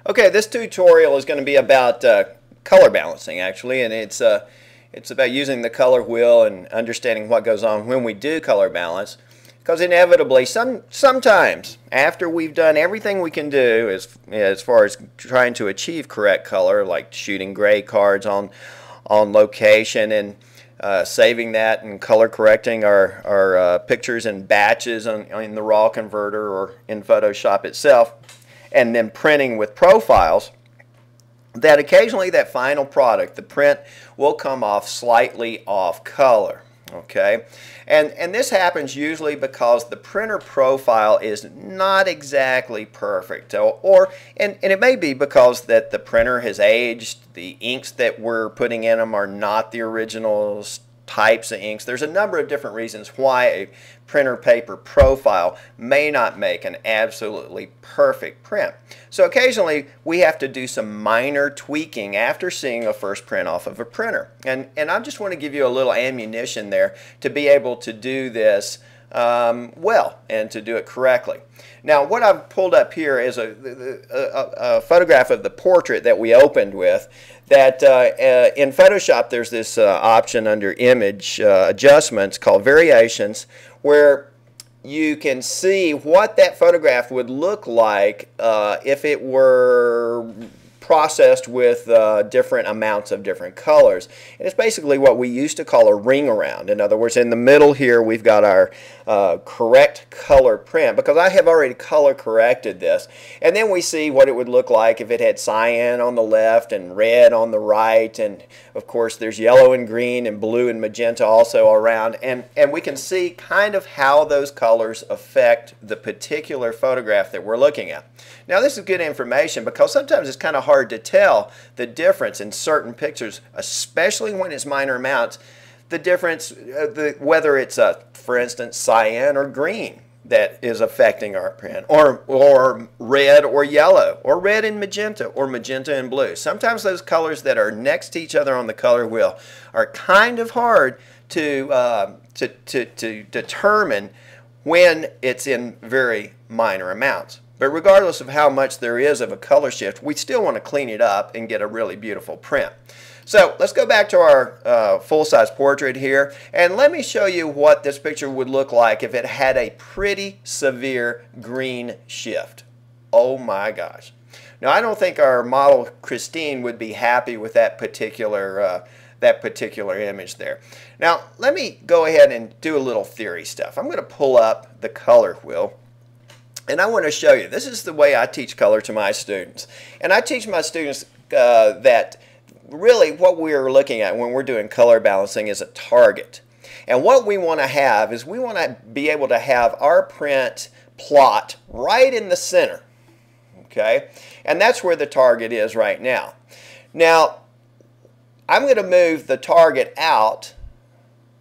Okay, this tutorial is going to be about color balancing actually, and it's about using the color wheel and understanding what goes on when we do color balance. Because inevitably, sometimes after we've done everything we can do as far as trying to achieve correct color, like shooting gray cards on location and saving that and color correcting our pictures in batches in the raw converter or in Photoshop itself, and then printing with profiles, that occasionally that final product, the print, will come off slightly off color. Okay, and this happens usually because the printer profile is not exactly perfect, and it may be because that the printer has aged, the inks that we're putting in them are not the original types of inks. There's a number of different reasons why a printer paper profile may not make an absolutely perfect print. So occasionally we have to do some minor tweaking after seeing a first print off of a printer. And I just want to give you a little ammunition there to be able to do this well and to do it correctly. Now what I've pulled up here is a photograph of the portrait that we opened with. That in Photoshop there's this option under image adjustments called variations, where you can see what that photograph would look like if it were processed with different amounts of different colors. And it's basically what we used to call a ring around. In other words, in the middle here we've got our correct color print, because I have already color corrected this. And then we see what it would look like if it had cyan on the left and red on the right, and of course there's yellow and green and blue and magenta also around, and we can see kind of how those colors affect the particular photograph that we're looking at. Now this is good information because sometimes it's kind of hard to tell the difference in certain pictures, especially when it's minor amounts, the difference, whether it's for instance cyan or green that is affecting our print, or red or yellow, or red and magenta, or magenta and blue. Sometimes those colors that are next to each other on the color wheel are kind of hard to determine when it's in very minor amounts. But regardless of how much there is of a color shift, we still want to clean it up and get a really beautiful print. So let's go back to our full-size portrait here, and let me show you what this picture would look like if it had a pretty severe green shift. Oh my gosh. Now I don't think our model Christine would be happy with that particular image there. Now let me go ahead and do a little theory stuff. I'm going to pull up the color wheel. And I want to show you, this is the way I teach color to my students. And I teach my students that really what we're looking at when we're doing color balancing is a target. And what we want to have is we want to be able to have our print plot right in the center. Okay? And that's where the target is right now. Now, I'm going to move the target out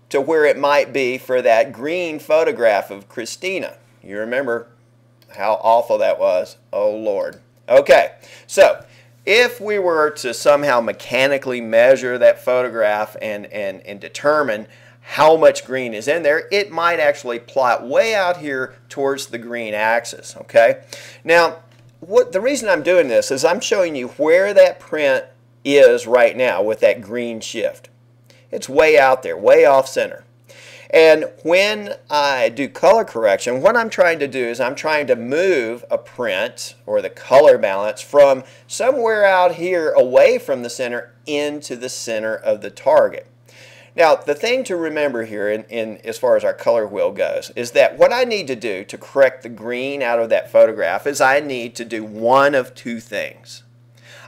to where it might be for that green photograph of Christina. You remember how awful that was? Oh Lord. Okay, so if we were to somehow mechanically measure that photograph and determine how much green is in there, it might actually plot way out here towards the green axis. Okay, now the reason I'm doing this is I'm showing you where that print is right now with that green shift. It's way out there, way off center. And when I do color correction, what I'm trying to do is I'm trying to move a print or the color balance from somewhere out here away from the center into the center of the target. Now the thing to remember here as far as our color wheel goes is that what I need to do to correct the green out of that photograph is I need to do one of two things.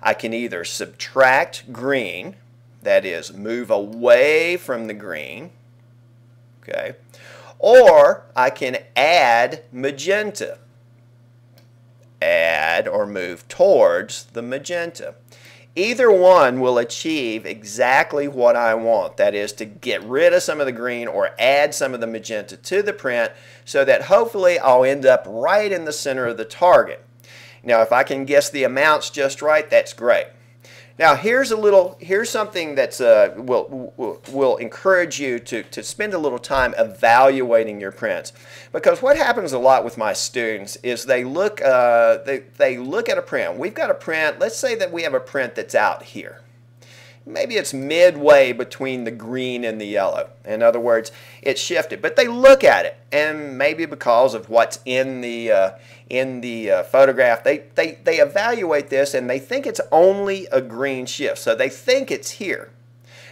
I can either subtract green, that is move away from the green, okay, or I can add magenta, add or move towards the magenta. Either one will achieve exactly what I want, that is to get rid of some of the green or add some of the magenta to the print so that hopefully I'll end up right in the center of the target. Now if I can guess the amounts just right, that's great. Now here's something that's will encourage you to spend a little time evaluating your prints, because what happens a lot with my students is they look they look at a print. We've got a print. Let's say that we have a print that's out here. Maybe it's midway between the green and the yellow. In other words, it's shifted. But they look at it, and maybe because of what's in the photograph, they evaluate this, and they think it's only a green shift. So they think it's here.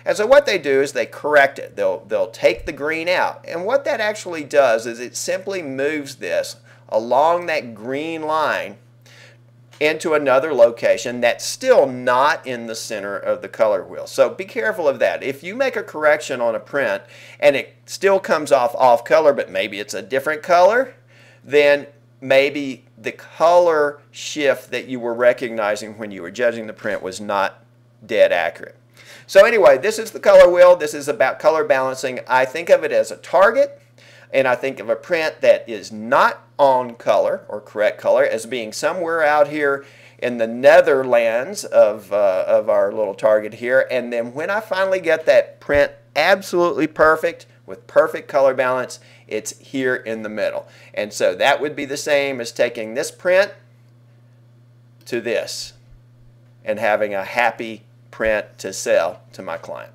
And so what they do is they correct it. They'll take the green out. And what that actually does is it simply moves this along that green line into another location that's still not in the center of the color wheel. So be careful of that. If you make a correction on a print and it still comes off color, but maybe it's a different color, then maybe the color shift that you were recognizing when you were judging the print was not dead accurate. So anyway, this is the color wheel. This is about color balancing. I think of it as a target, and I think of a print that is not on color or correct color as being somewhere out here in the netherlands of our little target here. And then when I finally get that print absolutely perfect with perfect color balance, it's here in the middle. And so that would be the same as taking this print to this and having a happy print to sell to my client.